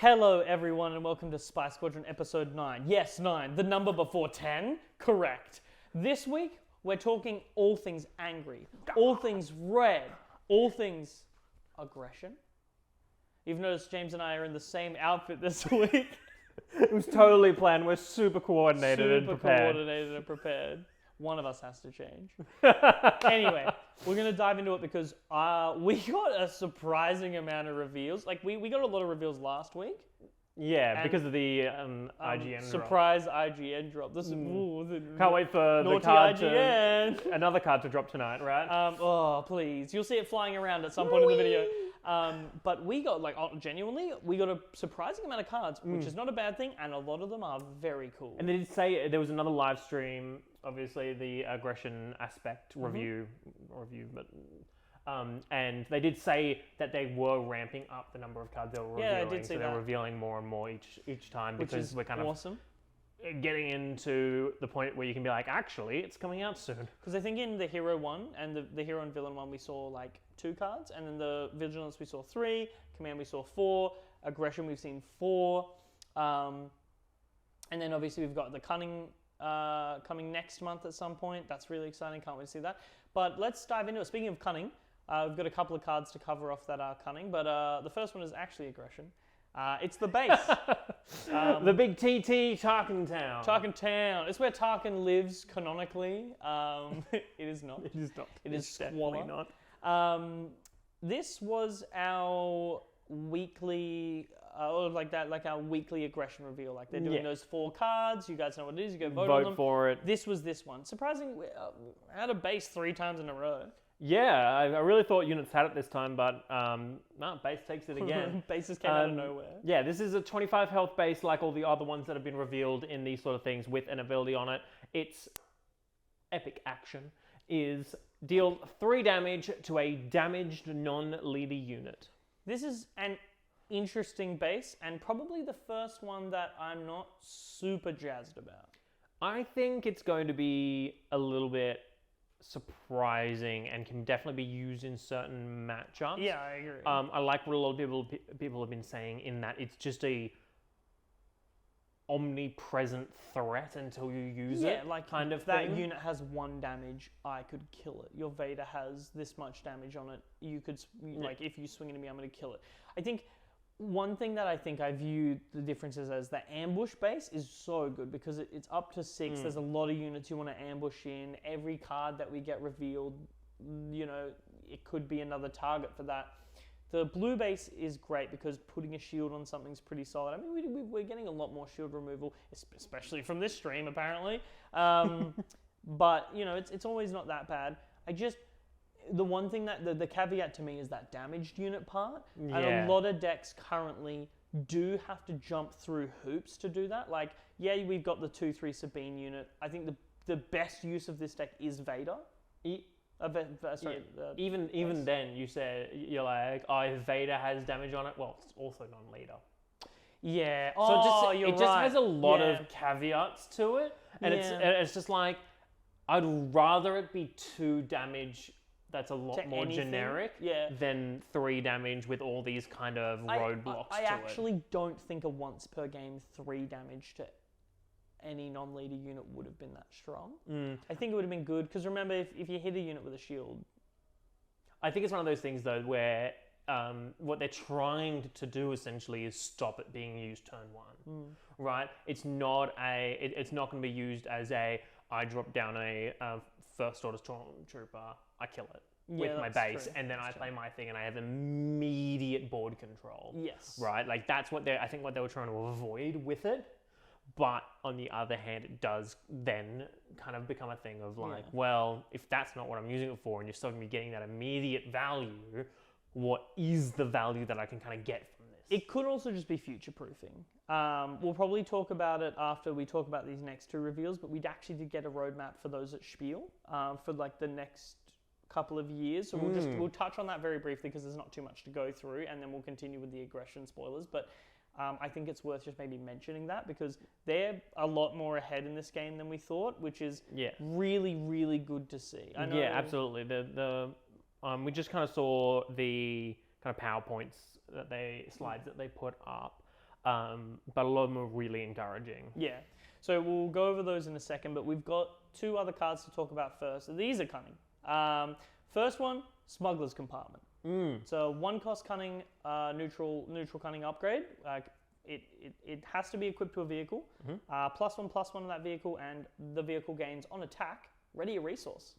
Hello everyone and welcome to Spice Squadron episode 9. Yes, 9. The number before 10? Correct. This week, we're talking all things angry, all things red, all things aggression. You've noticed James and I are in the same outfit this week. It was totally planned. We're super coordinated and prepared. One of us has to change. Anyway, we're going to dive into it because we got a surprising amount of reveals. Like, we got a lot of reveals last week. Yeah, because of the IGN drop. Surprise IGN drop. This is Can't wait for naughty the card IGN. another card to drop tonight, right? Oh, please. You'll see it flying around at some point in the video. But we got, genuinely, we got a surprising amount of cards, which is not a bad thing, and a lot of them are very cool. And they did say there was another live stream, obviously the aggression aspect review, but and they did say that they were ramping up the number of cards they were revealing. Yeah, I did see so that. they're revealing more and more each time because we're kind of awesome. Getting into the point where you can be like, actually, it's coming out soon. Because I think in the Hero 1 and the Hero and Villain 1 we saw 2 cards, and then the Vigilance we saw 3, Command we saw 4, Aggression we've seen 4, and then obviously we've got the Cunning coming next month at some point. That's really exciting, can't wait to see that. But let's dive into it. Speaking of Cunning, we've got a couple of cards to cover off that are Cunning, but the first one is actually Aggression. It's the base. The big TT Tarkin Town. Tarkin Town. It's where Tarkin lives canonically. It is not. It is not. It is definitely squalor. not. This was our weekly, our weekly aggression reveal. Like they're doing those 4 cards. You guys know what it is. You go vote on them. For it. This was this one. Surprisingly, I had a base 3 times in a row. Yeah, I really thought units had it this time, but no, base takes it again. Bases came out of nowhere. Yeah, this is a 25 health base like all the other ones that have been revealed in these sort of things with an ability on it. Its epic action is deal 3 damage to a damaged non-leader unit. This is an interesting base and probably the first one that I'm not super jazzed about. I think it's going to be a little bit surprising and can definitely be used in certain matchups. Yeah, I agree. I like what a lot of people have been saying in that it's just a omnipresent threat until you use it. Yeah, like kind of that thing. unit has 1 damage, I could kill it. Your Vader has this much damage on it. You could, if you swing into me, I'm going to kill it. I think one thing that I view the differences as the ambush base is so good because it's up to 6. There's a lot of units you want to ambush in. Every card that we get revealed, it could be another target for that. The blue base is great because putting a shield on something's pretty solid. I mean, we're getting a lot more shield removal, especially from this stream, apparently. But, it's always not that bad. The one thing that the caveat to me is that damaged unit part. Yeah. And a lot of decks currently do have to jump through hoops to do that. We've got the 2/3 Sabine unit. I think the best use of this deck is Vader. Even then, you're like, oh, if Vader has damage on it, well, it's also non-leader. Yeah. So it just right. has a lot of caveats to it, and it's just like, I'd rather it be 2 damage. That's a lot more generic than 3 damage with all these kind of roadblocks I actually don't think a once per game 3 damage to any non-leader unit would have been that strong. I think it would have been good, because remember, if you hit a unit with a shield... I think it's one of those things, though, where what they're trying to do, essentially, is stop it being used turn 1, right? It's not going to be used as I drop down a first-order stormtrooper, I kill it with my base, and then I play my thing, and I have immediate board control. Yes. Right? That's what I think what they were trying to avoid with it. But on the other hand, it does then kind of become a thing of well, if that's not what I'm using it for, and you're still going to be getting that immediate value, what is the value that I can kind of get from this? It could also just be future-proofing. We'll probably talk about it after we talk about these next 2 reveals, but we'd actually did get a roadmap for those at Spiel for the next couple of years. So we'll touch on that very briefly because there's not too much to go through, and then we'll continue with the aggression spoilers. But I think it's worth just maybe mentioning that because they're a lot more ahead in this game than we thought, which is really, really good to see. I know, yeah, absolutely. We just kind of saw the kind of PowerPoints slides that they put up. but a lot of them are really encouraging. Yeah. So we'll go over those in a second, but we've got 2 other cards to talk about first. These are cunning. First one, Smuggler's Compartment. So 1 cost cunning, neutral cunning upgrade. It has to be equipped to a vehicle. +1/+1 on that vehicle, and the vehicle gains on attack, ready a resource.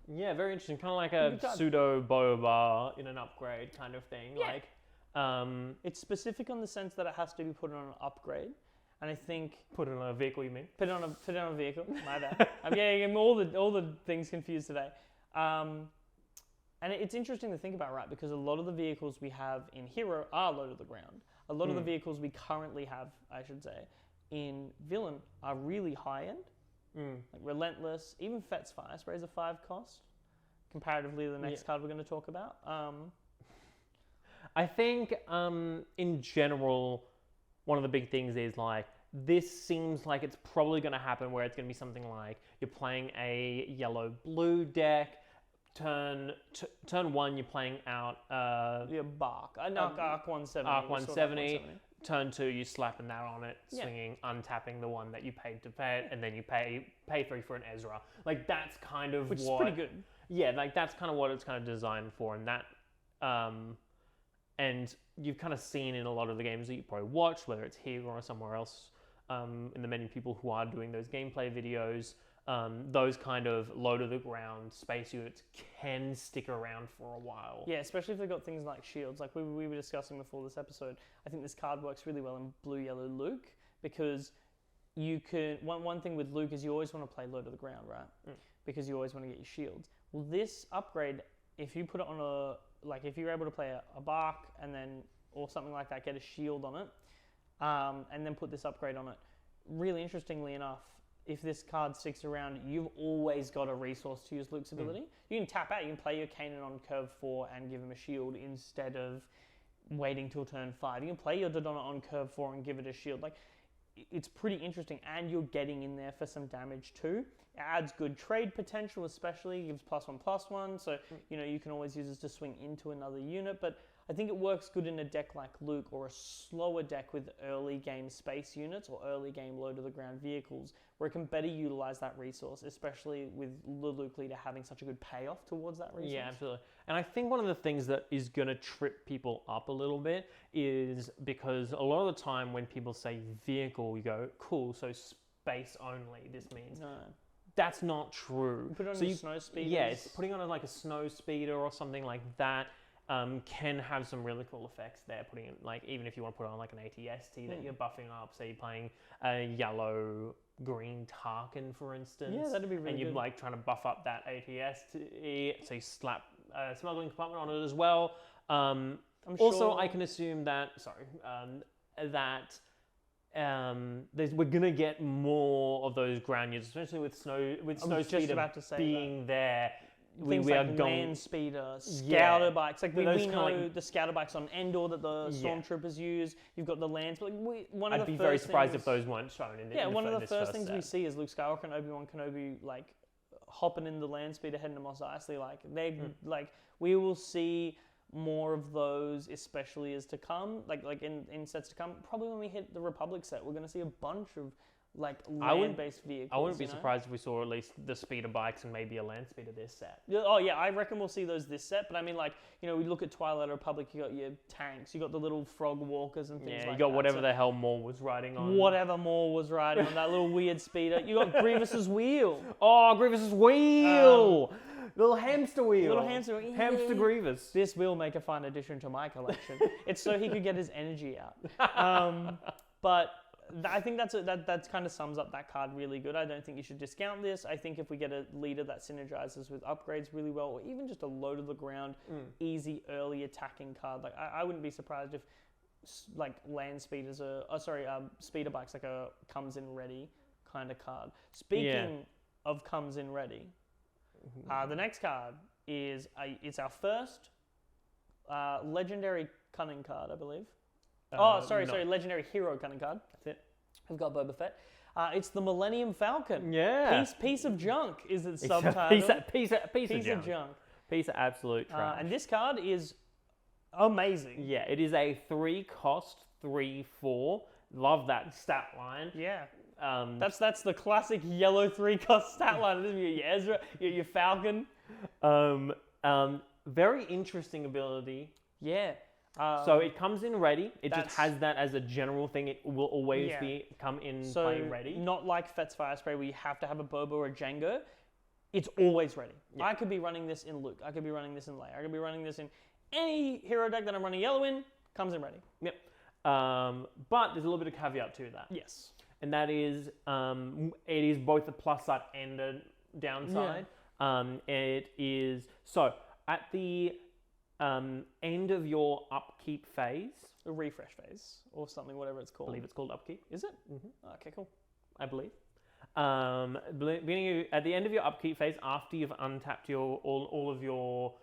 Yeah, very interesting. Kind of like a pseudo boba in an upgrade kind of thing. Yeah. Like, it's specific on the sense that it has to be put on an upgrade. And I think put it on a vehicle, you mean? Put it on a vehicle. My bad. I'm getting all the things confused today. And it's interesting to think about, right? Because a lot of the vehicles we have in Hero are low to the ground. A lot of the vehicles we currently have, I should say, in Villain are really high end. Like Relentless, even Fett's Fire Spray is a 5 cost, comparatively to the next card we're going to talk about. I think in general, one of the big things is like, this seems like it's probably going to happen where it's going to be something like you're playing a yellow-blue deck. Turn 1, you're playing out Bark. Arc 170. Arc 170. Turn 2, you slapping that on it, swinging, untapping the one that you paid to pay it, and then you pay 3 for an Ezra. Like, that's kind of which is pretty good. Yeah, like that's kind of what it's kind of designed for, and that and you've kind of seen in a lot of the games that you probably watch, whether it's here or somewhere else, in the many people who are doing those gameplay videos, those kind of low to the ground space units can stick around for a while. Yeah, especially if they've got things like shields. Like we were discussing before this episode, I think this card works really well in Blue Yellow Luke, because you can one thing with Luke is you always want to play low to the ground, right? Because you always want to get your shields. Well, this upgrade, if you put it on if you're able to play a Bark and then, or something like that, get a shield on it, and then put this upgrade on it, really interestingly enough, if this card sticks around, you've always got a resource to use Luke's ability. You can tap out, you can play your Kanan on curve 4 and give him a shield instead of waiting till turn 5. You can play your Dodonna on curve 4 and give it a shield. Like, it's pretty interesting, and you're getting in there for some damage too. It adds good trade potential, especially gives +1/+1, so you can always use this to swing into another unit. But I think it works good in a deck like Luke, or a slower deck with early game space units or early game low to the ground vehicles, where it can better utilize that resource, especially with the Luke leader having such a good payoff towards that resource. Yeah, absolutely. And I think one of the things that is going to trip people up a little bit is because a lot of the time when people say vehicle, you go, cool, so space only, this means. No. That's not true. You put it on your snow speeder. Yeah, it's putting on like a snow speeder or something like that. Can have some really cool effects there. Putting in, like, even if you want to put on like an ATST that you're buffing up, say you're playing a yellow-green Tarkin, for instance. Yeah, that'd be really good. And you're like trying to buff up that ATST, so you slap a smuggling compartment on it as well. Also, I can assume that we're gonna get more of those ground units, especially with snow speeder being there. Things like land speeder, scouter bikes. Like we know the scouter bikes on Endor that the stormtroopers use. You've got the lands. But I'd be very surprised if those weren't shown in. One of the first things we see is Luke Skywalker and Obi-Wan Kenobi like hopping in the land speeder heading to Mos Eisley. Like we will see more of those, especially as to come. Like in sets to come. Probably when we hit the Republic set, we're going to see a bunch of like land-based vehicles. I wouldn't be surprised if we saw at least the speeder bikes and maybe a land speeder this set. Oh yeah, I reckon we'll see those this set. But I mean, like, we look at Twilight Republic. You got your tanks. You got the little frog walkers and things like that. Yeah, you got whatever the hell Maul was riding on. Whatever Maul was riding on, that little weird speeder. You got Grievous's wheel. Oh, Grievous's wheel. Little hamster wheel. Hamster Grievous. This will make a fun addition to my collection. It's so he could get his energy out. But I think that kind of sums up that card really good. I don't think you should discount this. I think if we get a leader that synergizes with upgrades really well, or even just a low to the ground, easy early attacking card, like I wouldn't be surprised if like land speeders speeder bikes like a comes in ready kind of card. Speaking of comes in ready, the next card is it's our first legendary cunning card, I believe. Legendary hero cunning card. That's it. We've got Boba Fett. It's the Millennium Falcon. Yeah. Piece of junk is its subtitle. Piece of junk. Piece of absolute trash. And this card is amazing. Yeah, it is a 3 cost, 3/4. Love that stat line. Yeah. Um, That's the classic yellow 3-cost stat line, isn't it? Your Ezra, your Falcon. Very interesting ability. Yeah. So it comes in ready. It just that's- has that as a general thing. It will always Yeah. come in So play ready. not like Fet's Fire Spray where you have to have a Bobo or a Django. It's always ready. Yeah. I could be running this in Luke. I could be running this in Leia. I could be running this in any hero deck that I'm running yellow in. Comes in ready. Yep. But there's a little bit of caveat to that. Yes. And that is, it is both a plus side and a downside. It is, so at the end of your upkeep phase, A refresh phase or something, whatever it's I called. believe it's called upkeep. Is it? Mm-hmm. Okay, cool. I believe. At the end of your upkeep phase, after you've untapped all of your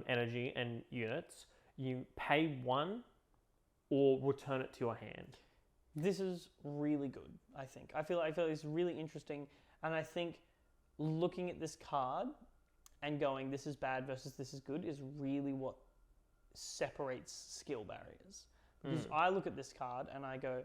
energy and units, you pay 1 or return it to your hand. This is really good, I think. I feel it's really interesting, and I think looking at this card and going, this is bad versus this is good, is really what separates skill barriers. Because I look at this card and I go,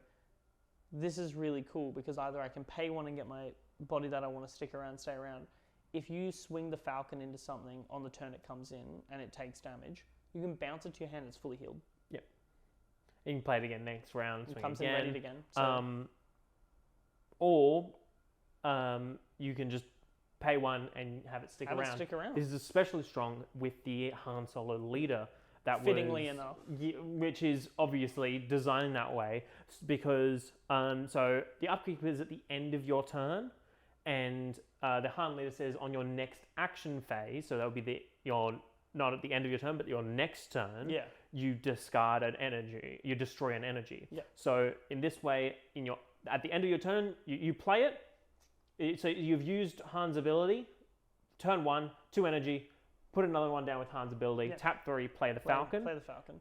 this is really cool because either I can pay 1 and get my body that I want to stick around, stay around. If you swing the Falcon into something on the turn it comes in and it takes damage, you can bounce it to your hand, it's fully healed. Yep. You can play it again next round. It swing comes again. in ready again. So Or you can just pay 1 and have it stick have it around. stick around. This is especially strong with the Han Solo leader. That Fittingly was, enough. which is obviously designed that way because so the upkeep is at the end of your turn, and the Han leader says on your next action phase, so that would be your not at the end of your turn, but your next turn. Yeah. You discard an energy. You destroy an energy. Yeah. So in this way, at the end of your turn, you play it. So you've used Han's ability. Turn 1, 2 energy. Put another one down with Han's ability. Yep. Tap 3, play the Falcon. Play the Falcon.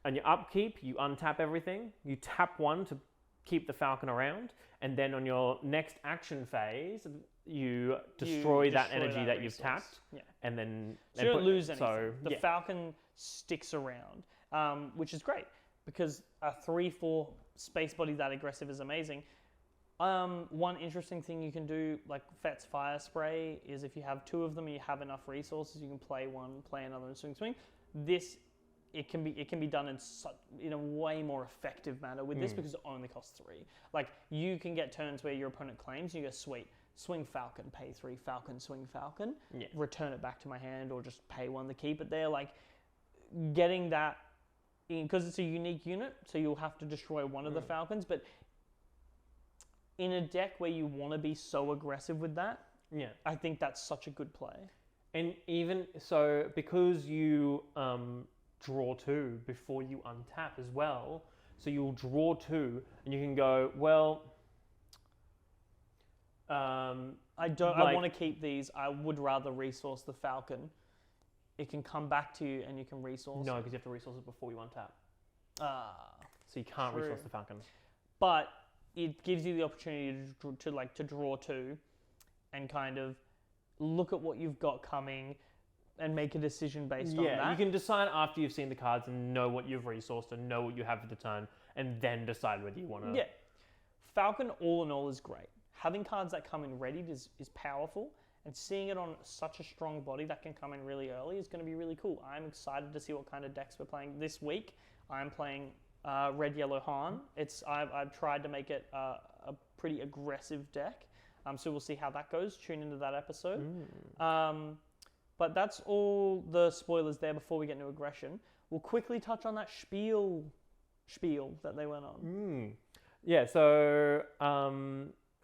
And your upkeep, you untap everything. You tap 1 to keep the Falcon around. And then on your next action phase, you destroy that energy that you've resource. tapped. Yeah. And then... So you don't lose anything. So, the Falcon sticks around, which is great because a 3/4 space body that aggressive is amazing. One interesting thing you can do, like Fet's Fire Spray, is if you have 2 of them and you have enough resources, you can play 1, play another, and swing. This it can be done in a way more effective manner with this because it only costs 3. Like you can get turns where your opponent claims, and you go sweet, swing Falcon, pay 3, Falcon, swing Falcon, return it back to my hand, or just pay 1 to keep it there. Like getting that because it's a unique unit, so you'll have to destroy one of the Falcons, but in a deck where you want to be so aggressive with that, I think that's such a good play. And even so, because you draw 2 before you untap as well, so you'll draw 2, and you can go, well, I want to keep these. I would rather resource the Falcon. It can come back to you, and you can resource. No, because you have to resource it before you untap. So you can't True. resource the Falcon. But it gives you the opportunity to draw 2, and kind of look at what you've got coming, and make a decision based on that. Yeah, you can decide after you've seen the cards and know what you've resourced and know what you have for the turn, and then decide whether you want to. Yeah, Falcon all in all is great. Having cards that come in ready is powerful, and seeing it on such a strong body that can come in really early is going to be really cool. I'm excited to see what kind of decks we're playing this week. I'm playing Red Yellow Han. I've tried to make it a pretty aggressive deck, so we'll see how that goes. Tune into that episode. But that's all the spoilers there before we get into aggression. We'll quickly touch on that spiel that they went on. Yeah, so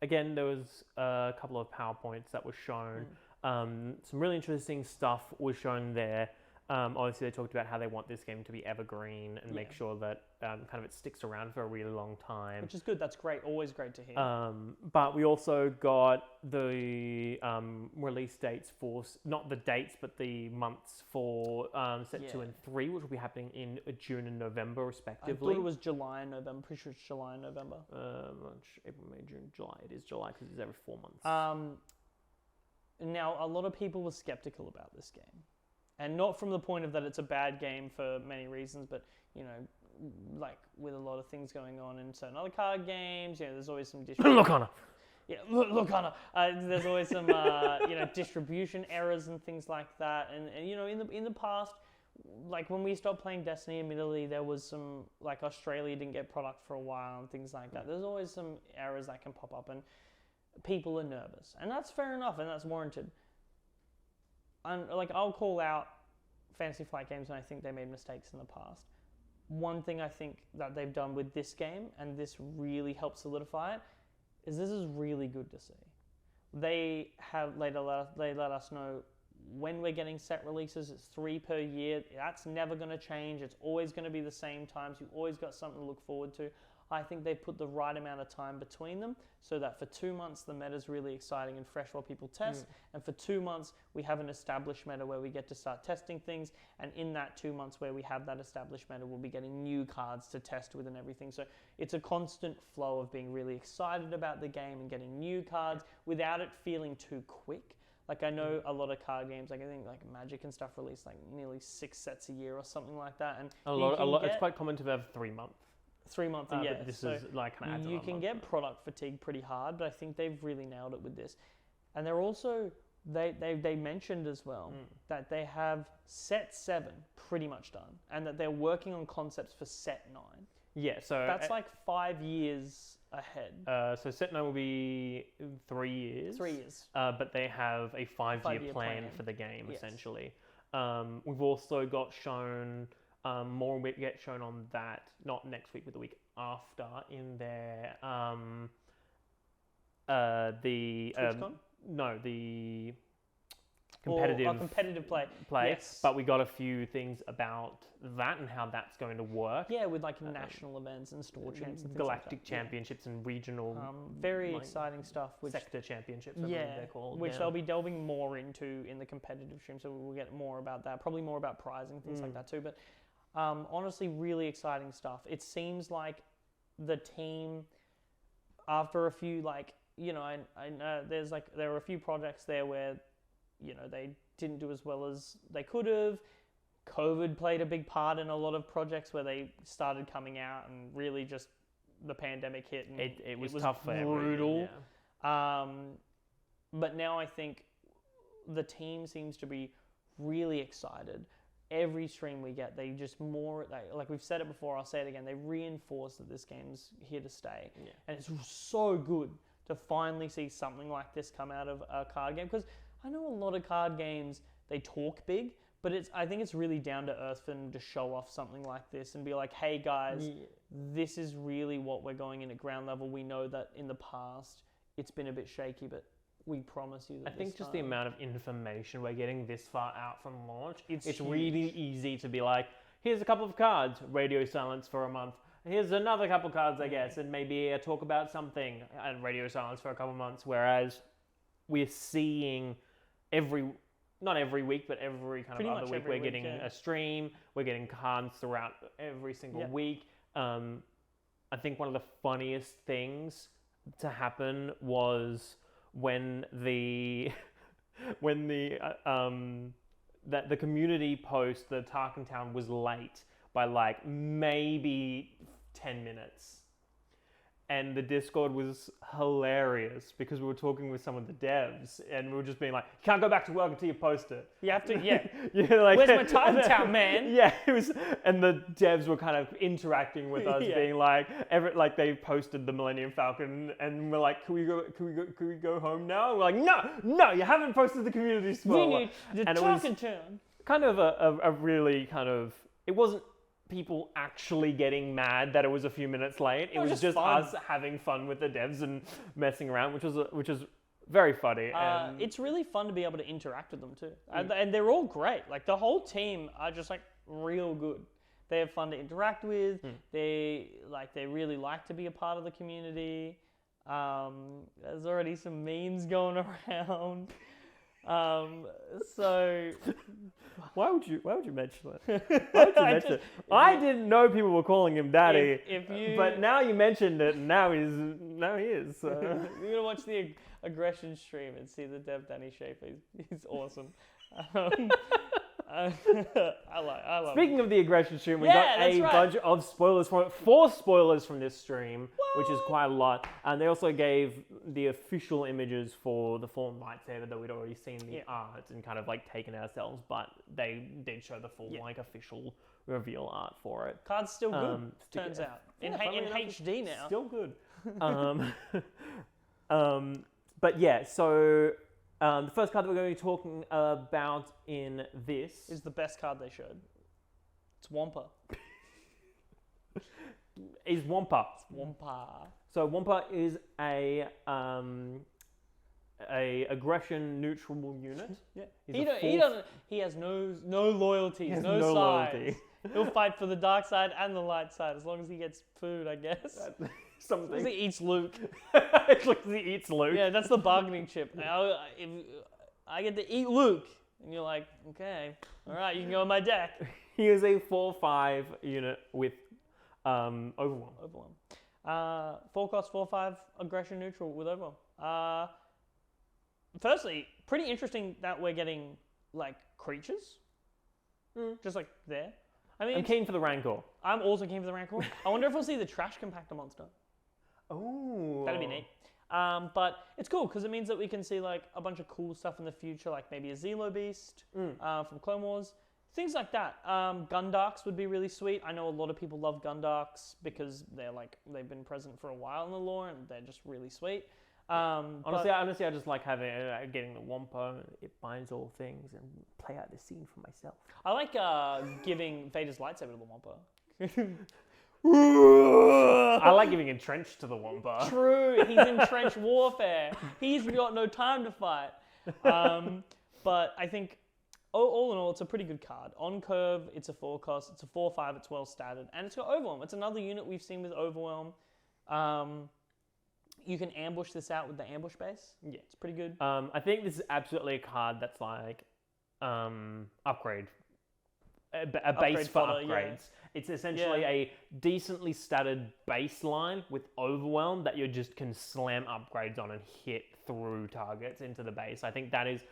again, there was a couple of PowerPoints that were shown. Some really interesting stuff was shown there. Obviously, they talked about how they want this game to be evergreen and make sure that kind of it sticks around for a really long time. Which is good. That's great. Always great to hear. But we also got the release dates for, not the dates, but the months for set 2 and 3, which will be happening in June and November, respectively. I thought it was July and November. Pretty sure it's July and November. March, April, May, June, July. It is July because it's every 4 months. Now, a lot of people were skeptical about this game. And not from the point of that it's a bad game for many reasons, but, like with a lot of things going on in certain other card games, there's always some Look, Connor. Yeah, look, Connor. There's always some, distribution errors and things like that. And in the past, like when we stopped playing Destiny, admittedly, there was some, like Australia didn't get product for a while and things like that. There's always some errors that can pop up and people are nervous. And that's fair enough and that's warranted. And like I'll call out Fantasy Flight Games when I think they made mistakes in the past. One thing I think that they've done with this game, and this really helps solidify it, is this is really good to see. They let us know when we're getting set releases. It's 3 per year. That's never going to change. It's always going to be the same times. You've always got something to look forward to. I think they put the right amount of time between them so that for 2 months the meta is really exciting and fresh while people test, and for 2 months we have an established meta where we get to start testing things, and in that 2 months where we have that established meta we'll be getting new cards to test with and everything. So it's a constant flow of being really excited about the game and getting new cards without it feeling too quick. Like I know a lot of card games, like I think like Magic and stuff release like nearly 6 sets a year or something like that, and a lot. It's quite common to have 3 months. 3 months a year. But this is like kind of adds you can get product fatigue pretty hard, but I think they've really nailed it with this. And they're also they mentioned as well that they have set 7 pretty much done, and that they're working on concepts for set 9. Yeah, so that's like 5 years ahead. So set 9 will be 3 years. 3 years. But they have a 5-year plan for the game, essentially. We've also got shown. More will get shown on that, not next week, but the week after, in their the competitive play. Yes. But we got a few things about that and how that's going to work. Yeah, with like national events and store champs and things galactic like that. championships and regional very exciting stuff, which sector championships, I believe they're called, which they'll be delving more into in the competitive stream, so we'll get more about that, probably more about prizing, things like that too. But honestly, really exciting stuff. It seems like the team, after a few, like, I know there are a few projects there where, they didn't do as well as they could have. COVID played a big part in a lot of projects where they started coming out and really just the pandemic hit and it was tough for brutal. But now I think the team seems to be really excited. Every stream we get, they just like we've said it before, I'll say it again, they reinforce that this game's here to stay. Yeah. And it's so good to finally see something like this come out of a card game, because I know a lot of card games, they talk big, but I think it's really down to earth for them to show off something like this and be like, hey guys, this is really what we're going in at ground level. We know that in the past it's been a bit shaky, but we promise you that I think just time. the amount of information we're getting this far out from launch, it's really easy to be like, here's a couple of cards, radio silence for a month. Here's another couple of cards, I guess, and maybe talk about something, and radio silence for a couple of months. Whereas we're seeing not every week, but every kind of other week, we're getting a stream, we're getting cards throughout every single week. I think one of the funniest things to happen was when the community post, the Tarkin Town was late by like maybe 10 minutes. And the Discord was hilarious because we were talking with some of the devs and we were just being like, you can't go back to work until you post it. You have to, yeah. Like, where's my Tarkin Town, man? Yeah, it was, and the devs were kind of interacting with us, being like, like they posted the Millennium Falcon and we're like, can we go home now? And we're like, no, you haven't posted the community spoiler. We need the Tarkin Town. Kind of a really kind of, it wasn't people actually getting mad that it was a few minutes late. It was just us having fun with the devs and messing around, which was very funny. It's really fun to be able to interact with them too, and they're all great. Like the whole team are just like real good. They're fun to interact with. They really like to be a part of the community. There's already some memes going around. So why would you mention that? Why would you mention it? I didn't know people were calling him daddy. But now you mentioned it, and now he is. So. You're gonna watch the aggression stream and see the dev Danny Schaefer. He's awesome. I love Speaking of the aggression stream, we Yeah, got that's a right. bunch of spoilers from it. 4 spoilers from this stream, which is quite a lot. And they also gave the official images for the Fallen Lightsaber that we'd already seen the art and kind of like taken ourselves, but they did show the full like official reveal art for it. Card's still good, turns out. In HD now. Still good. But yeah, so the first card that we're going to be talking about in this Is the best card they showed. It's Wampa. is Wampa. Wampa. So Wampa is a aggression neutral unit. Yeah. He's He has no loyalties, has no no sides. loyalty. He'll fight for the dark side and the light side as long as he gets food, I guess. As long as Something. he eats Luke. As long as he eats Luke. Yeah, that's the bargaining chip. If I get to eat Luke, and you're like, okay, all right, you can go on my deck. He is a 4/5 unit with overwhelm. Overwhelm. 4 cost, 4/5 aggression neutral with overwhelm. Firstly, pretty interesting that we're getting like creatures, just like there. I mean, I'm keen for the Rancor. I'm also keen for the Rancor. I wonder if we'll see the trash compactor monster. Oh, That'd be neat. But it's cool because it means that we can see like a bunch of cool stuff in the future, like maybe a Zelo Beast from Clone Wars, things like that. Gundarks would be really sweet. I know a lot of people love Gundarks because they've been present for a while in the lore and they're just really sweet. Honestly, I just like having getting the Wampa. It binds all things and play out the scene for myself. I like giving Vader's lightsaber to the Wampa. I like giving Entrenched to the Wampa. True, he's in trench warfare. He's got no time to fight. But I think, all in all, it's a pretty good card. On curve, it's a 4 cost. It's a 4/5. It's well statted, and it's got Overwhelm. It's another unit we've seen with Overwhelm. You can ambush this out with the ambush base. Yeah, it's pretty good. I think this is absolutely a card that's like upgrade. A base Upgrade for fodder, upgrades. yeah. It's essentially a decently statted baseline with Overwhelm that you just can slam upgrades on and hit through targets into the base. I think that is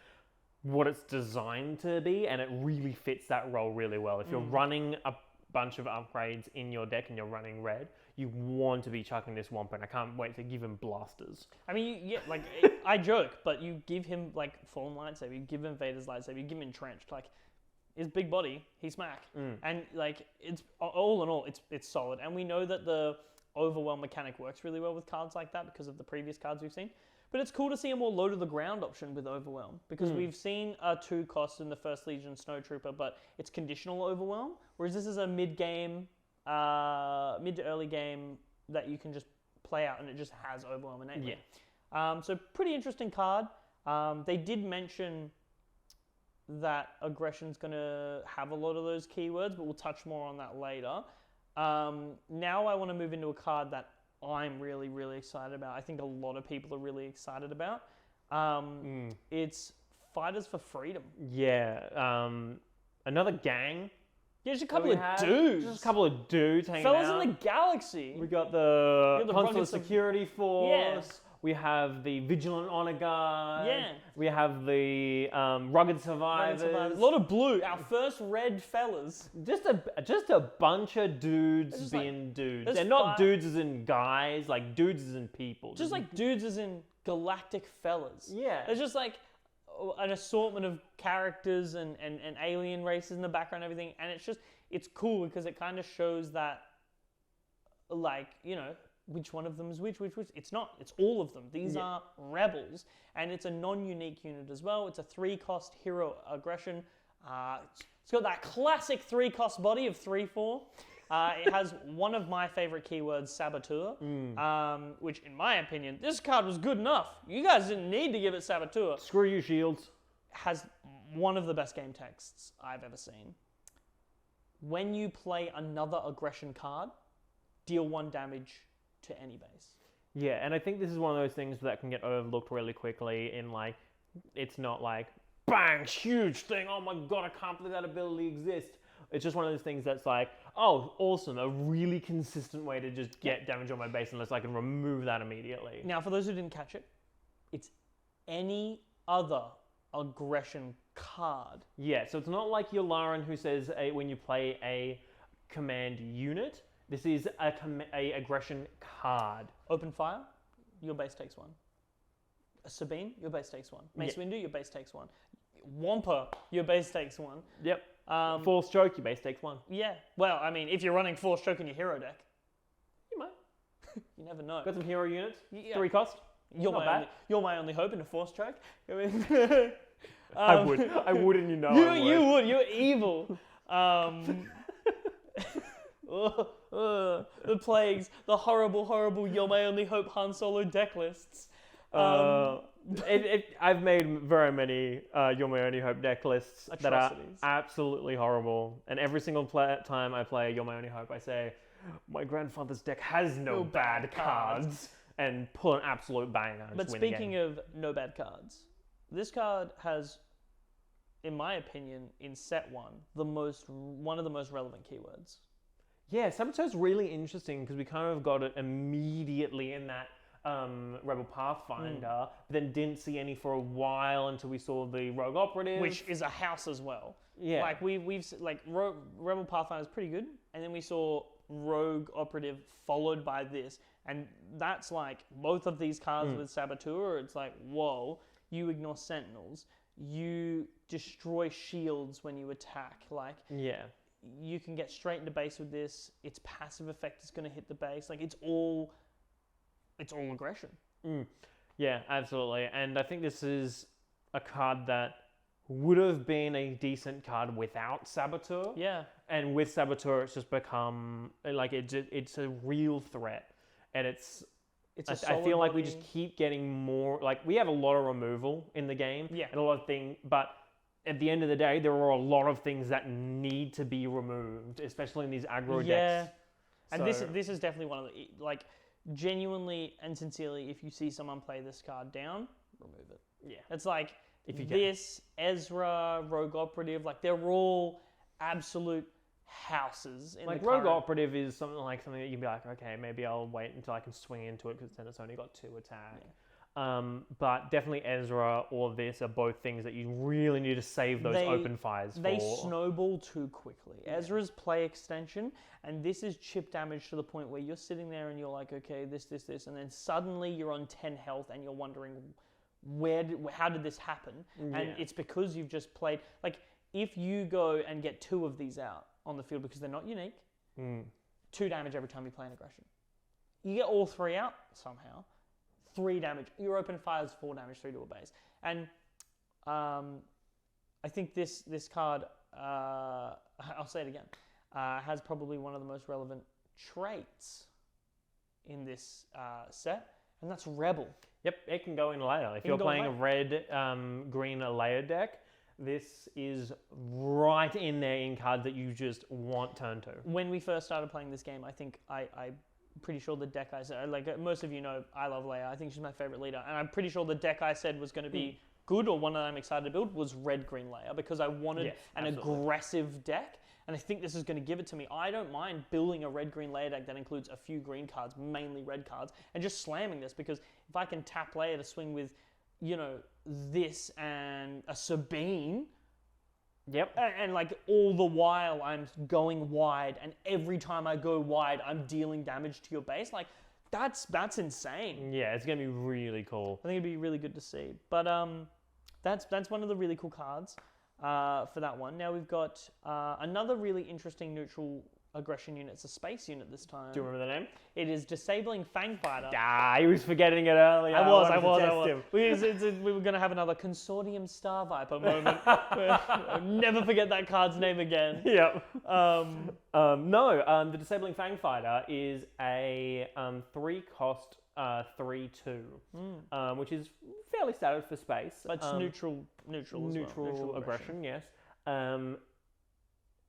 what it's designed to be, and it really fits that role really well. If you're running a bunch of upgrades in your deck and you're running red, you want to be chucking this Wampa, and I can't wait to give him blasters. I mean, I joke, but you give him like Fallen Lightsaber, you give him Vader's lightsaber, you give him Entrenched, like his big body, he smack, and like it's all in all, it's solid, and we know that the Overwhelm mechanic works really well with cards like that because of the previous cards we've seen. But it's cool to see a more low to the ground option with Overwhelm because we've seen a 2 cost in the First Legion Snowtrooper, but it's conditional Overwhelm, whereas this is a mid to early game that you can just play out and it just has Overwhelm innately. Yeah. So pretty interesting card. They did mention that aggression's going to have a lot of those keywords, but we'll touch more on that later. Now I want to move into a card that I'm really, really excited about. I think a lot of people are really excited about. It's Fighters for Freedom. Yeah. Another gang. Yeah, just a couple of dudes. Just a couple of dudes hanging Fellas out. in the galaxy. We got the Consular Rugged Security Force. Yeah. We have the Vigilant Honor Guard. Yeah. We have the Rugged Survivors. A lot of blue. Our first red fellas. Just a bunch of dudes Just being dudes. there's They're not 5 dudes as in guys, like dudes as in people. Just like dudes as in galactic fellas. Yeah. There's just like an assortment of characters and alien races in the background and everything. And it's cool because it kind of shows that, like, you know, which one of them is which. It's not. It's all of them. These are rebels. And it's a non-unique unit as well. It's a 3 cost hero aggression. It's got that classic 3 cost body of 3/4. It has one of my favorite keywords, Saboteur, which in my opinion, this card was good enough. You guys didn't need to give it Saboteur. Screw you, Shields. Has one of the best game texts I've ever seen. When you play another aggression card, deal 1 damage to any base. Yeah, and I think this is one of those things that can get overlooked really quickly in, like, it's not like, bang, huge thing, oh my god, I can't believe that ability exists. It's just one of those things that's like, oh, awesome, a really consistent way to just get damage on my base unless I can remove that immediately. Now, for those who didn't catch it, it's any other aggression card. Yeah, so it's not like your Laren who says when you play a command unit. This is a aggression card. Open fire, your base takes 1. A Sabine, your base takes 1. Mace Windu, your base takes 1. Wampa, your base takes 1. Yep. Force Stroke, your base takes 1. Yeah. Well, I mean, if you're running Force Stroke in your hero deck, You might. you never know. Got some hero units. Yeah. 3 cost. You're Not bad. you're my only hope in a Force Stroke. I mean, I would, and you know I would. You would. You're evil. The plagues, the horrible, horrible You're My Only Hope Han Solo deck lists. I've made very many You're My Only Hope deck lists that are Atrocities. absolutely horrible. And every single time I play You're My Only Hope, I say, my grandfather's deck has no bad cards. And pull an absolute banger. But speaking of no bad cards, this card has, in my opinion, in set 1, one of the most relevant keywords. Yeah, Saboteur's really interesting because we kind of got it immediately in that Rebel Pathfinder, but then didn't see any for a while until we saw the Rogue Operative, Which is a house as well. Yeah. Like Rebel Pathfinder is pretty good, and then we saw Rogue Operative followed by this, and that's like both of these cards with Saboteur. It's like, whoa, you ignore Sentinels, you destroy shields when you attack. Like, yeah, you can get straight into base with this. Its passive effect is going to hit the base. Like, it's all aggression. Yeah, absolutely. And I think this is a card that would have been a decent card without Saboteur. Yeah. And with Saboteur, it's just become like it's a real threat, and I feel like we just keep getting more. Like, we have a lot of removal in the game, and a lot of things, but at the end of the day, there are a lot of things that need to be removed, especially in these aggro decks. And this is definitely one of the, like, genuinely and sincerely, if you see someone play this card down, remove it. Yeah. It's like, if you this, Ezra, Rogue Operative, like, they're all absolute houses in like the Rogue current. Operative is something that you can be like, okay, maybe I'll wait until I can swing into it because then it's only got 2 attack. But definitely Ezra or this are both things that you really need to save those open fires for. They snowball too quickly. Ezra's play extension, and this is chip damage to the point where you're sitting there and you're like, okay, this, and then suddenly you're on 10 health and you're wondering, how did this happen? And it's because you've just played, like, if you go and get 2 of these out on the field because they're not unique, 2 damage every time you play an aggression. You get all 3 out somehow, 3 damage. Your open fire is 4 damage through to a base. And I think this card, I'll say it again, has probably one of the most relevant traits in this set, and that's Rebel. Yep, it can go in layer. If you're playing a red, green layer deck, this is right in there in cards that you just want turn 2. When we first started playing this game, I think I'm pretty sure the deck I said, like most of you know, I love Leia. I think she's my favorite leader. And I'm pretty sure the deck I said was going to be good, or one that I'm excited to build, was red-green Leia, because I wanted an aggressive deck. And I think this is going to give it to me. I don't mind building a red-green Leia deck that includes a few green cards, mainly red cards, and just slamming this, because if I can tap Leia to swing with, you know, this and a Sabine, and like all the while I'm going wide, and every time I go wide, I'm dealing damage to your base. Like, that's insane. Yeah, it's gonna be really cool. I think it'd be really good to see. But that's one of the really cool cards for that one. Now we've got another really interesting neutral aggression unit. It's a space unit this time. Do you remember the name? It is Disabling Fangfighter. He was forgetting it earlier. I was. We were going to have another Consortium Star Viper moment. I'll never forget that card's name again. Yep. The Disabling Fangfighter is a 3-cost 3/2, which is fairly standard for space. But it's neutral as well. Neutral aggression, yes.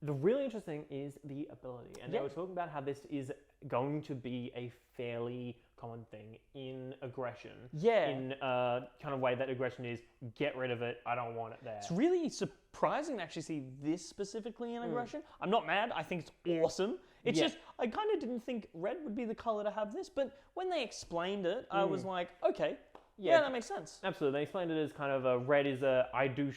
The really interesting is the ability, and they were talking about how this is going to be a fairly common thing in aggression. Yeah. In kind of way that aggression is, get rid of it, I don't want it there. It's really surprising to actually see this specifically in aggression. I'm not mad, I think it's awesome. It's just, I kind of didn't think red would be the color to have this, but when they explained it, I was like, okay, Yeah, that makes sense. Absolutely. They explained it as kind of a red is a I do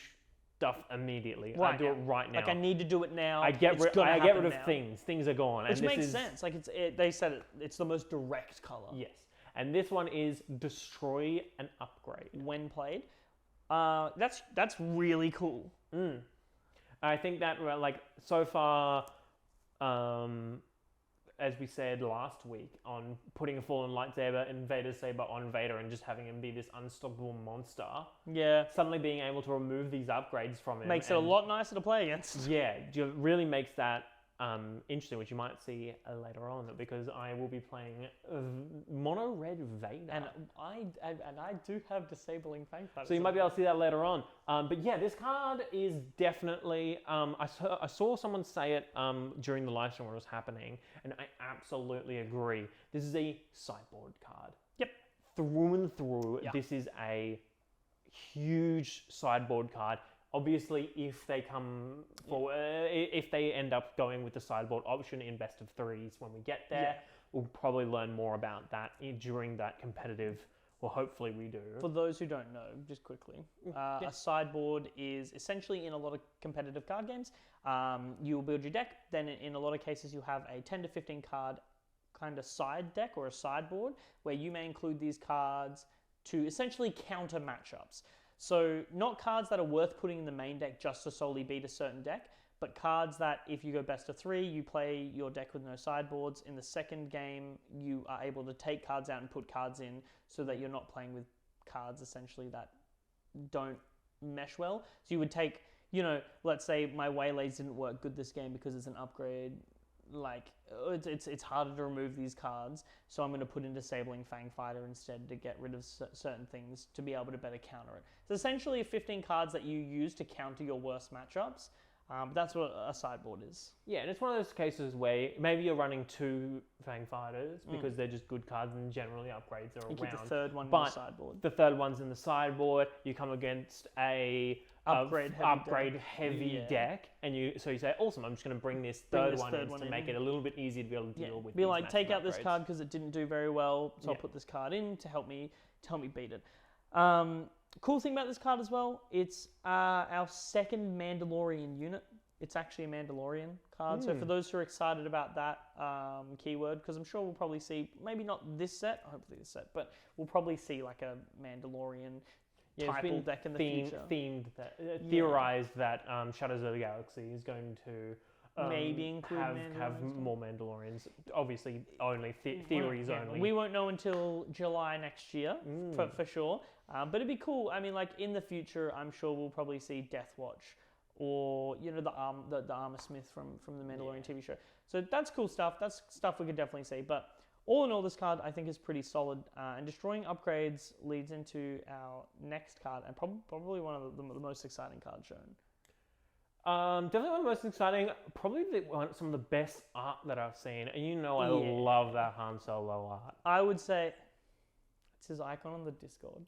stuff immediately. I do it right now. Like I need to do it now. I get rid of now. things. Things are gone. Which makes sense. Like they said it's the most direct color. Yes. And this one is destroy and upgrade when played. That's really cool. I think that like so far, as we said last week, on putting a fallen lightsaber in Vader's saber on Vader and just having him be this unstoppable monster. Yeah. Suddenly being able to remove these upgrades from him makes it a lot nicer to play against. Yeah, it really makes that interesting, which you might see later on, because I will be playing mono red Vader, and I do have disabling Fang Fighter. So you might be able to see that later on. But yeah, this card is definitely. I saw someone say it during the live stream when it was happening, and I absolutely agree. This is a sideboard card. Yep, through and through. Yep. This is a huge sideboard card. Obviously, if they come for, if they end up going with the sideboard option in best of threes when we get there, we'll probably learn more about that during that competitive. Well, hopefully we do. For those who don't know, just quickly, a sideboard is essentially in a lot of competitive card games. You'll build your deck, then in a lot of cases you'll have a 10 to 15 card kind of side deck or a sideboard where you may include these cards to essentially counter matchups. So not cards that are worth putting in the main deck just to solely beat a certain deck, but cards that if you go best of three, you play your deck with no sideboards. In the second game, you are able to take cards out and put cards in so that you're not playing with cards essentially that don't mesh well. So you would take, let's say my Waylays didn't work good this game because it's an upgrade. Like it's harder to remove these cards, so I'm going to put in Disabling Fang Fighter instead to get rid of certain things to be able to better counter it. It's essentially 15 cards that you use to counter your worst matchups. That's what a sideboard is. Yeah, and it's one of those cases where maybe you're running two Fang Fighters because they're just good cards and generally upgrades are around. Keep the third one in the sideboard. The third one's in the sideboard. You come against a upgrade heavy deck, and you say, awesome, I'm just going to bring this third one in to make it a little bit easier to be able to deal with. Be like, take out this card because it didn't do very well, so I'll put this card in to help me beat it. Cool thing about this card as well, it's our second Mandalorian unit. It's actually a Mandalorian card. So for those who are excited about that keyword, because I'm sure we'll probably see, maybe not this set, hopefully this set, but we'll probably see like a Mandalorian title deck in the future. Theorized that Shadows of the Galaxy is going to maybe include have more Mandalorians. Obviously, only theories only. We won't know until July next year for sure. But it'd be cool. I mean, like in the future, I'm sure we'll probably see Death Watch, or the Armor Smith from the Mandalorian TV show. So that's cool stuff. That's stuff we could definitely see. But all in all, this card I think is pretty solid. And destroying upgrades leads into our next card, and probably one of the most exciting cards shown. Definitely one of the most exciting. Probably some of the best art that I've seen. And I love that Han Solo art. I would say it's his icon on the Discord.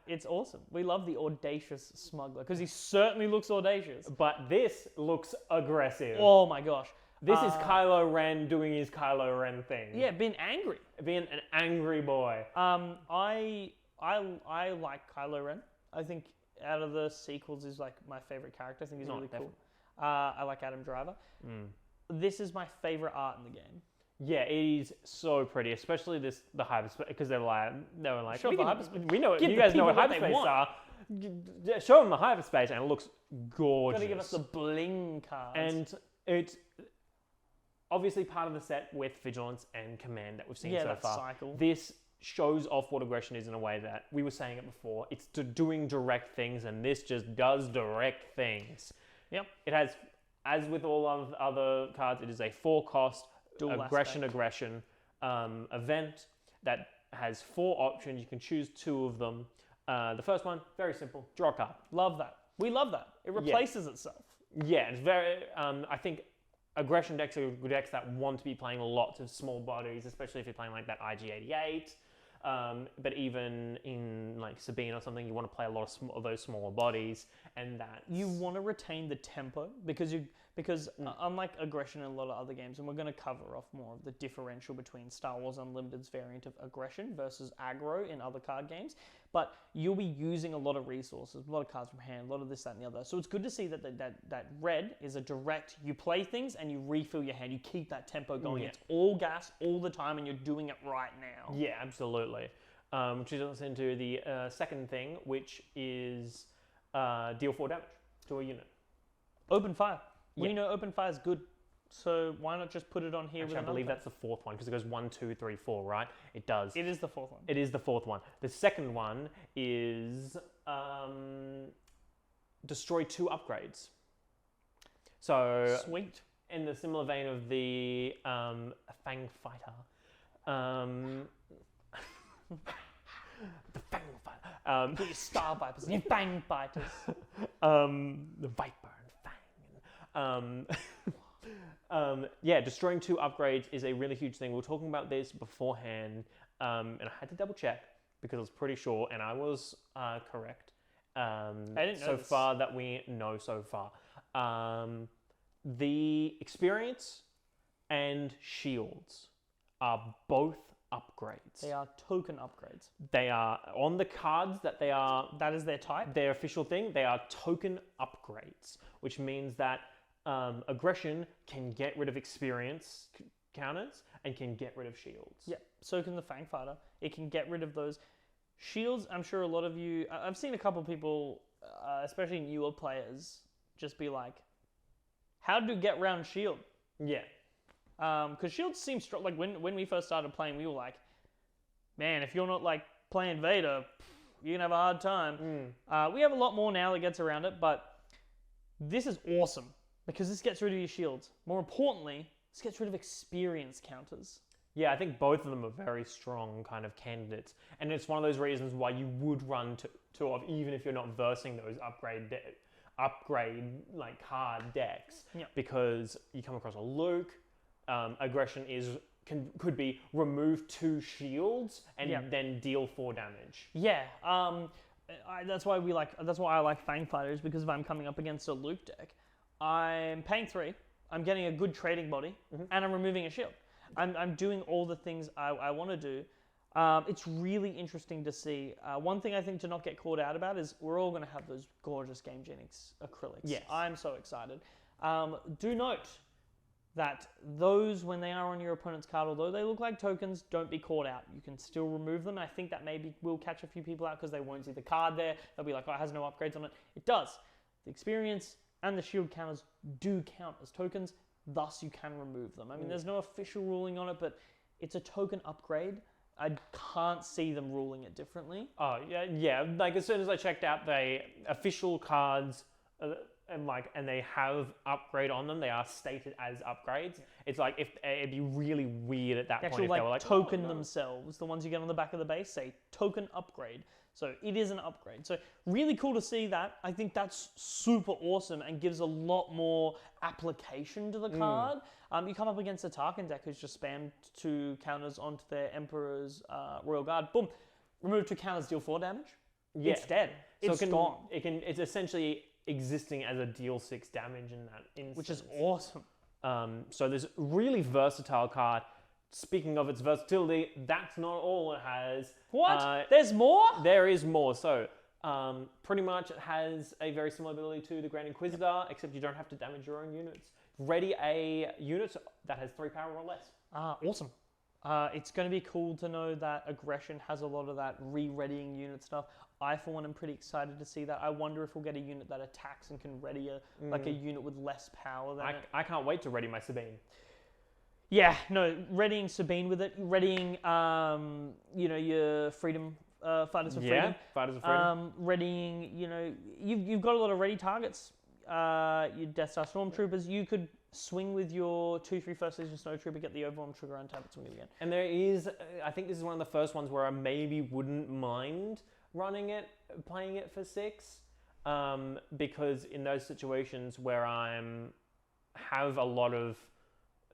It's awesome. We love the audacious smuggler because he certainly looks audacious. But this looks aggressive. Oh my gosh. This is Kylo Ren doing his Kylo Ren thing. Yeah, being angry. Being an angry boy. I like Kylo Ren. I think out of the sequels is like my favorite character. I think he's really cool. I like Adam Driver. This is my favorite art in the game. Yeah, it is so pretty, especially the hyperspace, because they were like, sure, we know, you guys know what hyperspace are. Show them the hyperspace, and it looks gorgeous. Gotta give us the bling cards. And it's obviously part of the set with Vigilance and Command that we've seen so far. Cycle. This shows off what aggression is in a way that we were saying it before. It's doing direct things, and this just does direct things. Yep. It has, as with all of the other cards, it is a 4-cost dual aggression event that has 4 options. You can choose 2 of them. The first one, very simple, draw a card. Love that. We love that. It replaces itself. Yeah, it's very. I think aggression decks are decks that want to be playing lots of small bodies, especially if you're playing like that IG-88. But even in like Sabine or something, you want to play a lot of those smaller bodies, and that you want to retain the tempo because unlike aggression in a lot of other games, and we're going to cover off more of the differential between Star Wars Unlimited's variant of aggression versus aggro in other card games, but you'll be using a lot of resources, a lot of cards from hand, a lot of this, that, and the other. So it's good to see that red is a direct, you play things and you refill your hand, you keep that tempo going. Yeah. It's all gas all the time and you're doing it right now. Yeah, absolutely. Which is us into the second thing, which is deal 4 damage to a unit. Open fire. We Yeah. know open fire is good, so why not just put it on here? Actually, with I believe another that's the fourth one because it goes 1, 2, 3, 4, right? It does. It is the fourth one. It is the fourth one. The second one is destroy 2 upgrades. So Sweet. in the similar vein of the Fang Fighter. The Fang Fighter. Put your Star Vipers and your Fang Fighters. The Viper and Fang. Yeah, destroying 2 upgrades is a really huge thing. We were talking about this beforehand, and I had to double check because I was pretty sure, and I was correct. I didn't know so this. far that we know so far. The experience and shields are both upgrades. They are token upgrades. They are on the cards that they are That is their type. their official thing. They are token upgrades, which means that aggression can get rid of experience counters and can get rid of shields. Yeah, so can the Fang Fighter. It can get rid of those shields. I'm sure a lot of you, I've seen a couple of people, especially newer players, just be like, how to get round shield? Yeah. Because shields seem strong. Like when we first started playing, we were like, man, if you're not like playing Vader, you're gonna have a hard time. We have a lot more now that gets around it, but this is awesome because this gets rid of your shields. More importantly, this gets rid of experience counters. Yeah, I think both of them are very strong kind of candidates. And it's one of those reasons why you would run two of, even if you're not versing those upgrade like card decks. Yeah. Because you come across a Luke, aggression could be remove 2 shields and then deal 4 damage. Yeah, that's why I like Fang Fighters, because if I'm coming up against a Luke deck, I'm paying 3, I'm getting a good trading body, and I'm removing a shield. I'm doing all the things I want to do. It's really interesting to see. One thing I think to not get caught out about is we're all going to have those gorgeous Game Genix acrylics. Yes. I'm so excited. Do note that those, when they are on your opponent's card, although they look like tokens, don't be caught out. You can still remove them. I think that maybe will catch a few people out because they won't see the card there. They'll be like, oh, it has no upgrades on it. It does. The experience and the shield counters do count as tokens, thus you can remove them. I mean, there's no official ruling on it, but it's a token upgrade. I can't see them ruling it differently. Oh, yeah. Like, as soon as I checked out the official cards, and they have upgrade on them, they are stated as upgrades. It's like, if it'd be really weird at that The point actual if they were like, token oh, no. themselves, the ones you get on the back of the base, say token upgrade. So it is an upgrade. So really cool to see that. I think that's super awesome and gives a lot more application to the card. You come up against a Tarkin deck who's just spammed 2 counters onto their Emperor's Royal Guard. Boom. Remove 2 counters, deal 4 damage. Yeah. It's dead. So It's gone. It's essentially existing as a deal 6 damage in that instance. Which is awesome. So there's a really versatile card. Speaking of its versatility, that's not all it has. What? There's more? There is more. So pretty much it has a very similar ability to the Grand Inquisitor, except you don't have to damage your own units. Ready a unit that has 3 power or less. Awesome. It's going to be cool to know that aggression has a lot of that re-readying unit stuff. I, for one, am pretty excited to see that. I wonder if we'll get a unit that attacks and can ready a unit with less power than it. I can't wait to ready my Sabine. Yeah, no, readying Sabine with it, readying, your freedom, Fighters for Freedom. Yeah, Fighters of Freedom. Readying, you've got a lot of ready targets. Your Death Star Stormtroopers, you could swing with your 2/3 First Legion Snowtrooper, get the overwhelm trigger, untap it, swing it again. And there is, I think this is one of the first ones where I maybe wouldn't mind playing it for 6, because in those situations where have a lot of,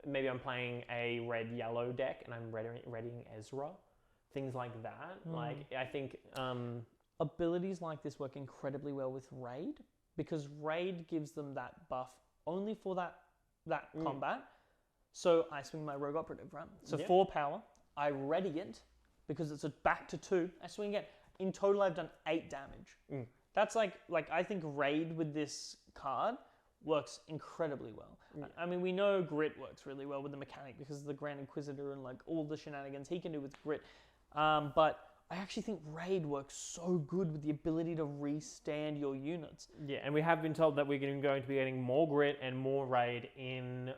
maybe I'm playing a red-yellow deck and I'm readying Ezra things like that. Like I think abilities like this work incredibly well with raid, because raid gives them that buff only for that combat. So I swing my rogue operative, right? So 4 power, I ready it because it's a back to 2. I swing it. In total, I've done 8 damage. That's like I think raid with this card works incredibly well. I mean, we know grit works really well with the mechanic because of the Grand Inquisitor and like all the shenanigans he can do with grit. But I actually think raid works so good with the ability to restand your units. Yeah, and we have been told that we're going to be getting more grit and more raid in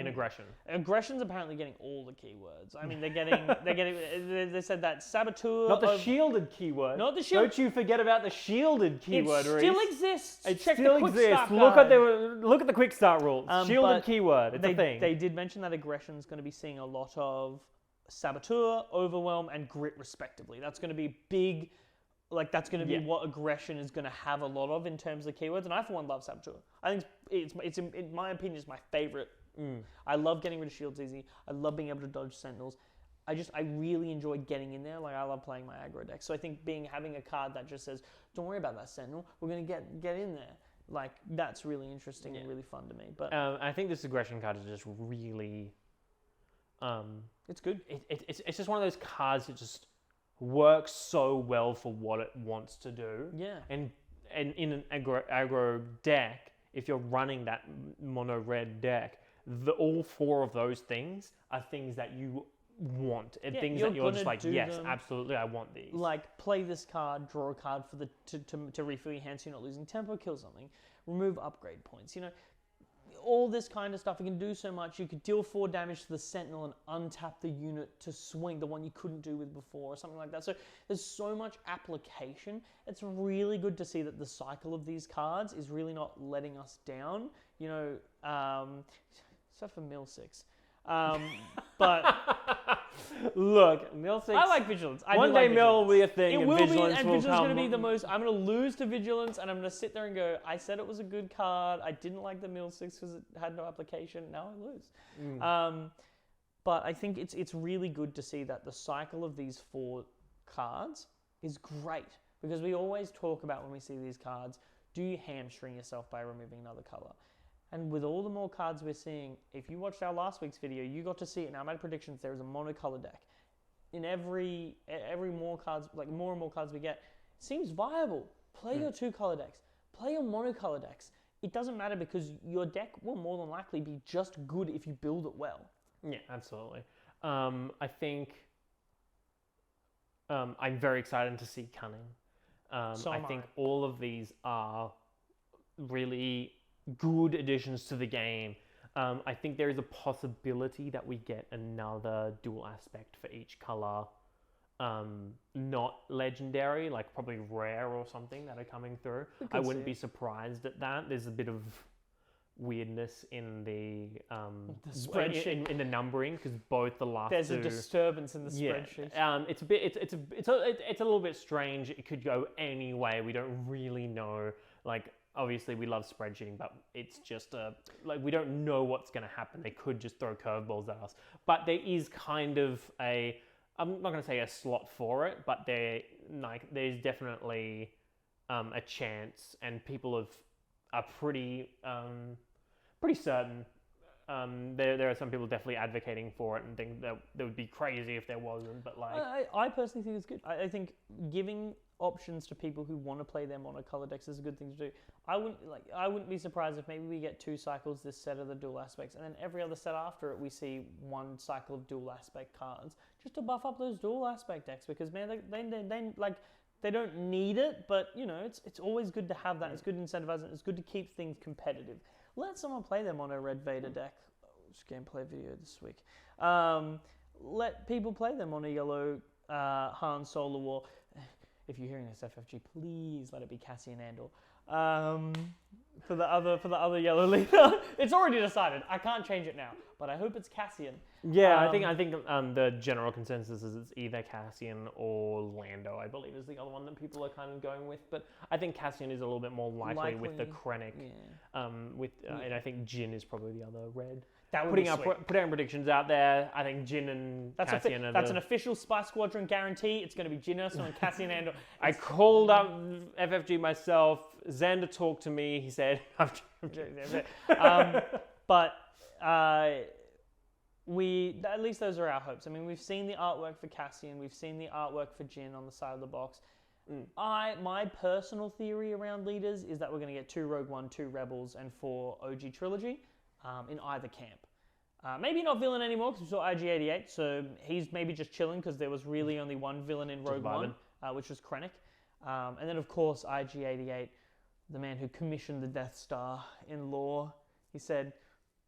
aggression. Aggression's apparently getting all the keywords. I mean, they said that saboteur. Not the shielded keyword. Not the shield. Don't you forget about the shielded keyword, It still exists. It Check still the quick exists. start Look at the quick start rules. Shielded keyword. It's a thing. They did mention that aggression's going to be seeing a lot of saboteur, overwhelm, and grit respectively. That's going to be big. Like, that's going to be what aggression is going to have a lot of in terms of keywords. And I, for one, love saboteur. I think it's in my opinion, it's my favorite. I love getting rid of shields easy. I love being able to dodge sentinels. I really enjoy getting in there. Like, I love playing my aggro deck. So I think having a card that just says, don't worry about that sentinel. We're going to get in there. Like, that's really interesting and really fun to me. But I think this aggression card is just really... it's good. It's just one of those cards that just works so well for what it wants to do. Yeah. And in an aggro deck, if you're running that mono red deck, all 4 of those things are things that you want and things that you're just like, yes, absolutely, I want these. Like, play this card, draw a card for to refill your hand so you're not losing tempo, kill something, remove upgrade points. You know, all this kind of stuff. You can do so much. You could deal 4 damage to the sentinel and untap the unit to swing, the one you couldn't do with before, or something like that. So there's so much application. It's really good to see that the cycle of these cards is really not letting us down. You know, except for Mill 6. But look, Mill 6. I like Vigilance. One day Mill will be a thing, and Vigilance will is going to be the most. I'm going to lose to Vigilance, and I'm going to sit there and go, I said it was a good card. I didn't like the Mill 6 because it had no application. Now I lose. But I think it's really good to see that the cycle of these 4 cards is great, because we always talk about when we see these cards, do you hamstring yourself by removing another color? And with all the more cards we're seeing, if you watched our last week's video, you got to see it. In our meta predictions, there is a monocolor deck. In every more cards, like more and more cards we get, it seems viable. Play your 2-color decks. Play your monocolor decks. It doesn't matter, because your deck will more than likely be just good if you build it well. Yeah, absolutely. I think I'm very excited to see Cunning. I think all of these are really good additions to the game. I think there is a possibility that we get another dual aspect for each color, not legendary, like probably rare or something that are coming through. I wouldn't be surprised at that. There's a bit of weirdness in the spreadsheet, in the numbering, because both the last there's a disturbance in the spreadsheet. It's a little bit strange. It could go any way. We don't really know. Like, obviously we love spreadsheeting, but it's just we don't know what's going to happen. They could just throw curveballs at us. But there is kind of I'm not going to say a slot for it, but there's definitely a chance, and people are pretty certain. There are some people definitely advocating for it and think that would be crazy if there wasn't. But like, I personally think it's good. I think giving options to people who want to play their monocolor decks is a good thing to do. I wouldn't be surprised if maybe we get 2 cycles this set of the dual aspects, and then every other set after it we see 1 cycle of dual aspect cards, just to buff up those dual aspect decks, because man, they don't need it, but you know, it's always good to have that. It's good incentivizing. It's good to keep things competitive. Let someone play their mono red Vader deck. Just gameplay video this week. Let people play their mono yellow Han Solo War. If you're hearing this FFG, please let it be Cassian Andor. for the other yellow leader. It's already decided. I can't change it now, but I hope it's Cassian. Yeah, I think the general consensus is it's either Cassian or Lando, I believe, is the other one that people are kind of going with. But I think Cassian is a little bit more likely with the Krennic. Yeah. And I think Jin is probably the other red. That would putting be out sweet. putting predictions out there. I think Jin and Cassian are that's an official Spice Squadron guarantee. It's going to be Jin Erso and Cassian Andor. I called up FFG myself. Xander talked to me. He said, but at least those are our hopes. I mean, we've seen the artwork for Cassian. We've seen the artwork for Jin on the side of the box. My personal theory around leaders is that we're going to get 2 Rogue One, 2 Rebels, and 4 OG Trilogy in either camp. Maybe not villain anymore because we saw IG-88, so he's maybe just chilling because there was really only one villain in Rogue One, which was Krennic. And then, of course, IG-88, the man who commissioned the Death Star in lore, he said,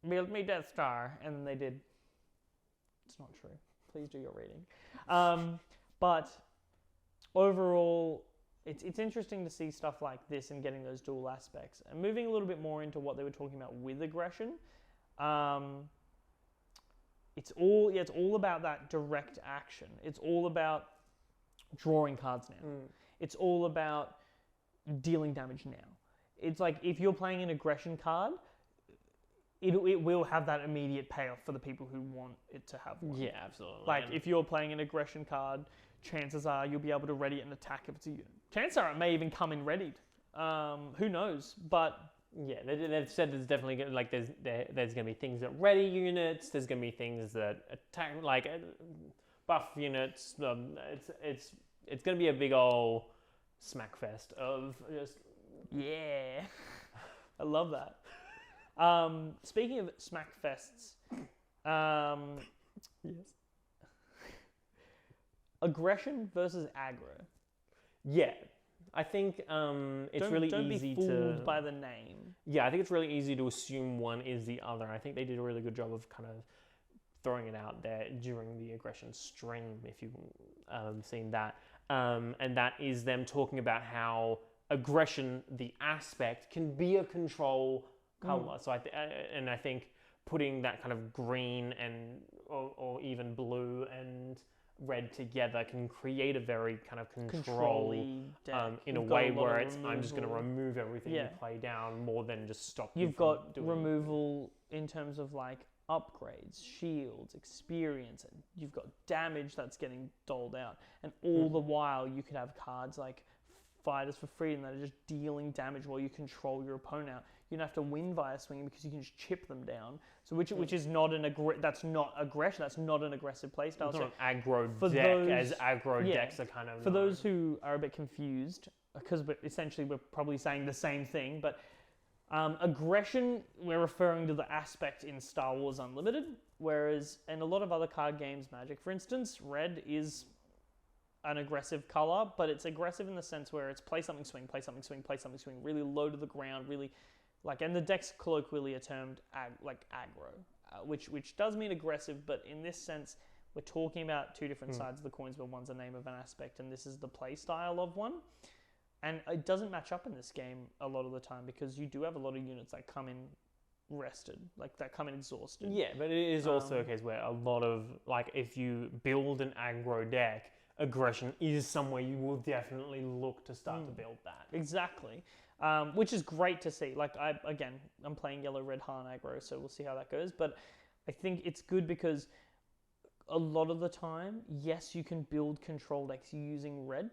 "Build me Death Star," and then they did. It's not true. Please do your reading. But overall, it's interesting to see stuff like this and getting those dual aspects. And moving a little bit more into what they were talking about with aggression, it's all about that direct action. It's all about drawing cards now. It's all about dealing damage now. It's like if you're playing an aggression card, it will have that immediate payoff for the people who want it to have one. Yeah, absolutely. Like if you're playing an aggression card, chances are you'll be able to ready it and attack if it's a unit. Chances are it may even come in readied. Who knows? But yeah, they've said there's definitely there's going to be things that ready units. There's going to be things that attack buff units. It's going to be a big old smack fest of just yeah. I love that. Speaking of smack fests, yes, aggression versus aggro. Yeah, I think it's really easy to... Don't be fooled by the name. Yeah, I think it's really easy to assume one is the other. I think they did a really good job of kind of throwing it out there during the aggression stream, if you've seen that. And that is them talking about how aggression, the aspect, can be a control color. So I think putting that kind of green and or even blue and red together can create a very kind of control in a way where I'm just going to remove everything you play down more than just stop you. You've got removal in terms of like upgrades, shields, experience, and you've got damage that's getting doled out, and all the while you could have cards like Fighters for Freedom that are just dealing damage while you control your opponent out. You don't have to win via swinging because you can just chip them down. So which is not that's not aggression. That's not an aggressive playstyle. It's not an aggro deck, as aggro decks are kind of. For those who are a bit confused, because essentially we're probably saying the same thing, but aggression, we're referring to the aspect in Star Wars Unlimited, whereas in a lot of other card games, Magic, for instance, red is an aggressive color, but it's aggressive in the sense where it's play something, swing, play something, swing, play something, swing, really low to the ground, really and the decks colloquially are termed aggro, which does mean aggressive, but in this sense, we're talking about two different sides of the coins, where one's a name of an aspect, and this is the play style of one. And it doesn't match up in this game a lot of the time because you do have a lot of units that come in rested, that come in exhausted. Yeah, but it is also a case where a lot of, if you build an aggro deck, aggression is somewhere you will definitely look to start to build that. Exactly. Which is great to see. I'm playing yellow, red, Han aggro, so we'll see how that goes. But I think it's good because a lot of the time, yes, you can build control decks using red.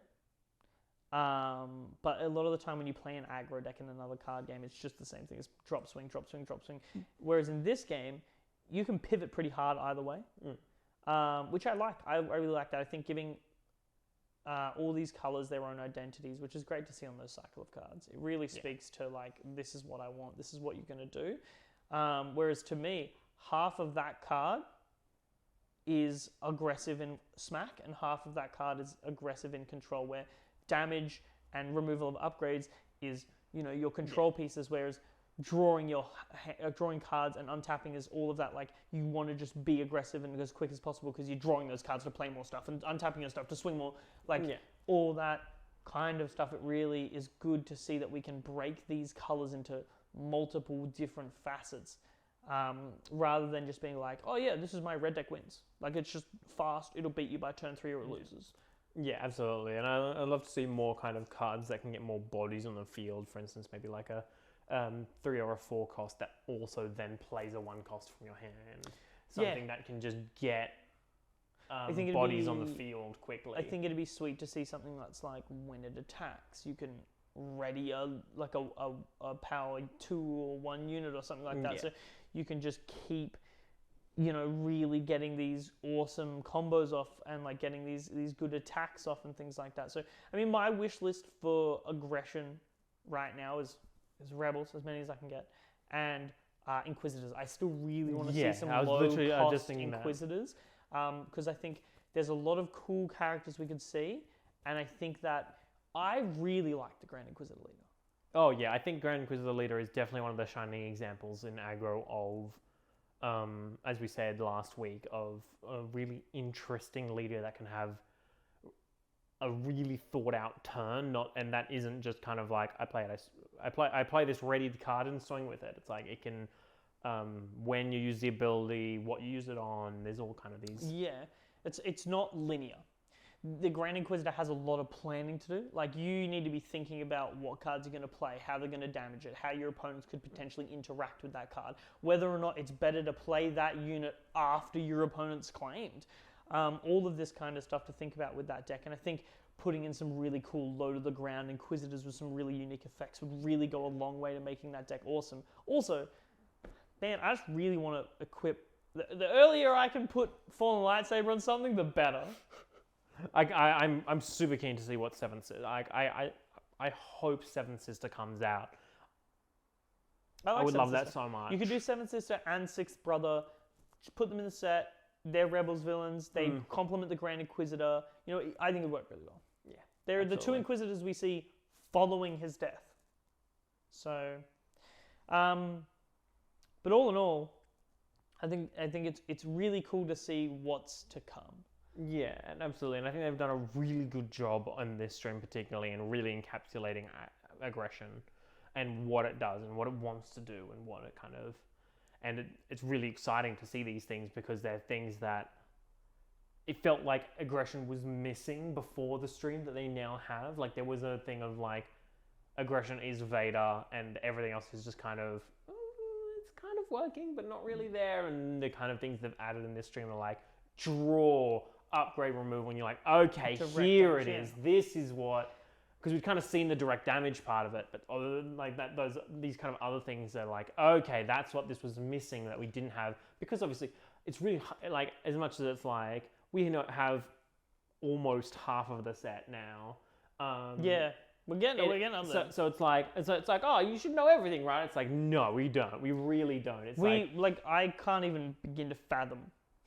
But a lot of the time when you play an aggro deck in another card game, it's just the same thing as drop, swing, drop, swing, drop, swing. Whereas in this game, you can pivot pretty hard either way, which I like. I really like that. I think giving all these colors their own identities, which is great to see on those cycle of cards. It really speaks to this is what I want, this is what you're going to do. Whereas to me, half of that card is aggressive in smack and half of that card is aggressive in control, where damage and removal of upgrades is your control pieces, whereas drawing cards and untapping is all of that, you want to just be aggressive and as quick as possible because you're drawing those cards to play more stuff and untapping your stuff to swing more, all that kind of stuff. It really is good to see that we can break these colors into multiple different facets, rather than just being like, oh yeah, this is my red deck wins. Like, it's just fast, it'll beat you by turn 3 or it loses. Yeah, absolutely. And I'd love to see more kind of cards that can get more bodies on the field. For instance, maybe like a 3 or a 4 cost that also then plays a 1 cost from your hand. Something that can just get bodies on the field quickly. I think it'd be sweet to see something that's like, when it attacks, you can ready a power 2 or 1 unit or something like that. So you can just keep, really getting these awesome combos off and like getting these good attacks off and things like that. So I mean, my wish list for aggression right now is Rebels, as many as I can get, and Inquisitors. I still really want to see some low-cost Inquisitors, because I think there's a lot of cool characters we could see, and I think that I really like the Grand Inquisitor Leader. Oh yeah, I think Grand Inquisitor Leader is definitely one of the shining examples in aggro of, as we said last week, of a really interesting leader that can have a really thought out turn, and that isn't just kind of like I play this readied card and swing with it. It's like it can, when you use the ability, what you use it on. There's all kind of these. Yeah, it's not linear. The Grand Inquisitor has a lot of planning to do. Like, you need to be thinking about what cards you're going to play, how they're going to damage it, how your opponents could potentially interact with that card, whether or not it's better to play that unit after your opponent's claimed. All of this kind of stuff to think about with that deck. And I think putting in some really cool low-to-the-ground Inquisitors with some really unique effects would really go a long way to making that deck awesome. Also, man, I just really want to equip... The earlier I can put Fallen Lightsaber on something, the better. I'm super keen to see what Seventh Sister. I hope Seventh Sister comes out. I would love that so much. You could do Seventh Sister and Sixth Brother. Just put them in the set. They're Rebels villains. They complement the Grand Inquisitor. I think it would work really well. Yeah, they're the 2 Inquisitors we see following his death. So, but all in all, I think it's really cool to see what's to come. Yeah, absolutely. And I think they've done a really good job on this stream particularly in really encapsulating aggression and what it does and what it wants to do and what it kind of... And it's really exciting to see these things because they're things that it felt like aggression was missing before the stream that they now have. Like, there was a thing of like, aggression is Vader and everything else is just kind of, it's kind of working, but not really there. And the kind of things they've added in this stream are like, draw, upgrade, remove, when you're like, okay, here it is. This is what... Because we've kind of seen the direct damage part of it, but other than like that, these kind of other things are like, okay, that's what this was missing that we didn't have. Because obviously, it's really like, as much as it's like we have almost half of the set now. We're getting up there. So it's like, oh, you should know everything, right? It's like, no, we don't. We really don't. It's I can't even begin to fathom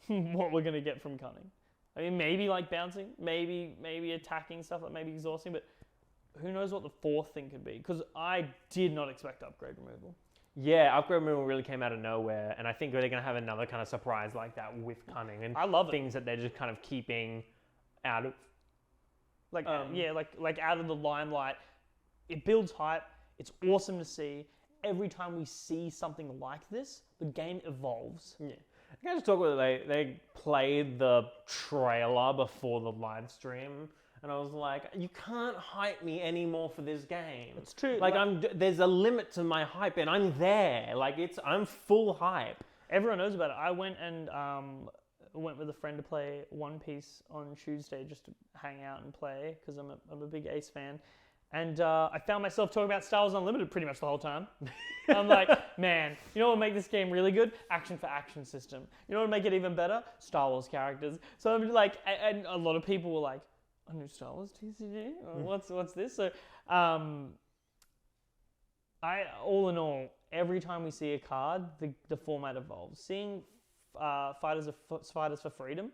what we're gonna get from Cunning. I mean, maybe like bouncing, maybe attacking stuff that may be exhausting, but who knows what the 4th thing could be? Because I did not expect upgrade removal. Yeah, upgrade removal really came out of nowhere, and I think they're going to have another kind of surprise like that with Cunning. And I love things that they're just kind of keeping out of... like out of the limelight. It builds hype. It's awesome to see. Every time we see something like this, the game evolves. Yeah. I can just talk about they played the trailer before the live stream. And I was like, you can't hype me anymore for this game. It's true. Like there's a limit to my hype, and I'm there. Like I'm full hype. Everyone knows about it. I went with a friend to play One Piece on Tuesday just to hang out and play because I'm a big Ace fan. And I found myself talking about Star Wars Unlimited pretty much the whole time. I'm like, man, you know what would make this game really good? Action for action system. You know what would make it even better? Star Wars characters. So I'm like, and a lot of people were like, a new Star Wars TCG? What's this? So, all in all, every time we see a card, the format evolves. Seeing Fighters for Freedom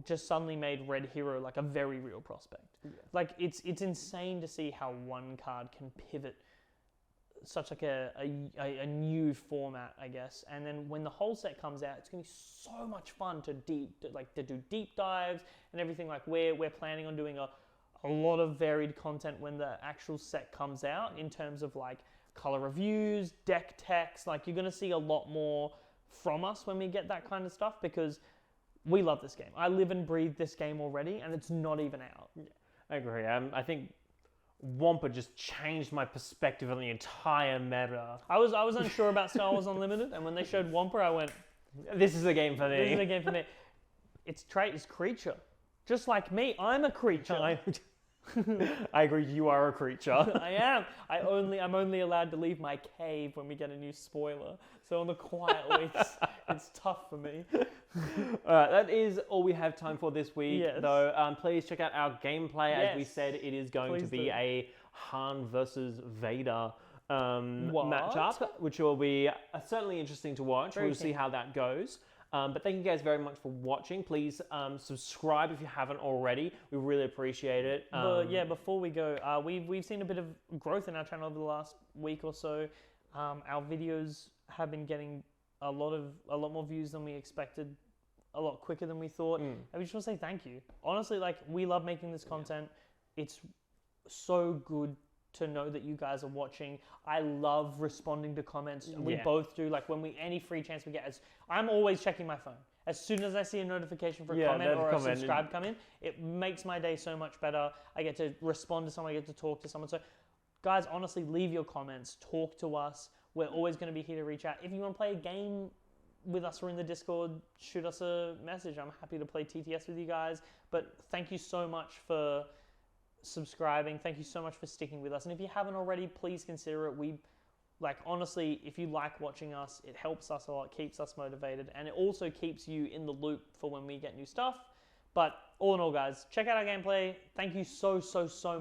just suddenly made Red Hero like a very real prospect. Yeah. Like, it's insane to see how one card can pivot such like a new format, I guess. And then when the whole set comes out, it's gonna be so much fun to do deep dives and everything. Like, we're planning on doing a lot of varied content when the actual set comes out, in terms of like color reviews, deck techs. Like, you're going to see a lot more from us when we get that kind of stuff, because we love this game. I live and breathe this game already, and it's not even out. Yeah, I agree. I think Wampa just changed my perspective on the entire meta. I was unsure about Star Wars Unlimited, and when they showed Wampa, I went, this is a game for me. This is a game for me. Its trait is creature. Just like me, I'm a creature. I agree, you are a creature. I am. I'm only allowed to leave my cave when we get a new spoiler. So on the quiet weeks, it's tough for me. Alright, that is all we have time for this week, Yes. though. Please check out our gameplay. Yes. As we said, it is going to Please be do. a Han versus Vader What? matchup, which will be certainly interesting to watch. Very We'll see keen. how that goes. But thank you guys very much for watching. Please subscribe if you haven't already. We really appreciate it. But yeah, before we go, we've seen a bit of growth in our channel over the last week or so. Our videos have been getting a lot more views than we expected, a lot quicker than we thought. And we just want to say thank you. Honestly, like, we love making this content. It's so good to know that you guys are watching. I love responding to comments. We both do. Like, when any free chance we get, I'm always checking my phone. As soon as I see a notification for a comment or a subscribe come in, it makes my day so much better. I get to respond to someone, I get to talk to someone. So guys, honestly, leave your comments, talk to us. We're always going to be here to reach out. If you want to play a game with us or in the Discord, shoot us a message. I'm happy to play TTS with you guys. But thank you so much for subscribing. Thank you so much for sticking with us. And if you haven't already, please consider it. Honestly, if you like watching us, it helps us a lot, keeps us motivated, and it also keeps you in the loop for when we get new stuff. But all in all, guys, check out our gameplay. Thank you so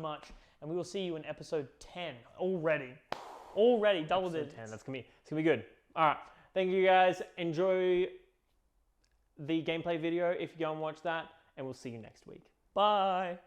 much. And we will see you in episode 10 already. Double digits. 10. It's gonna be good. All right. Thank you guys. Enjoy the gameplay video if you go and watch that, and we'll see you next week. Bye.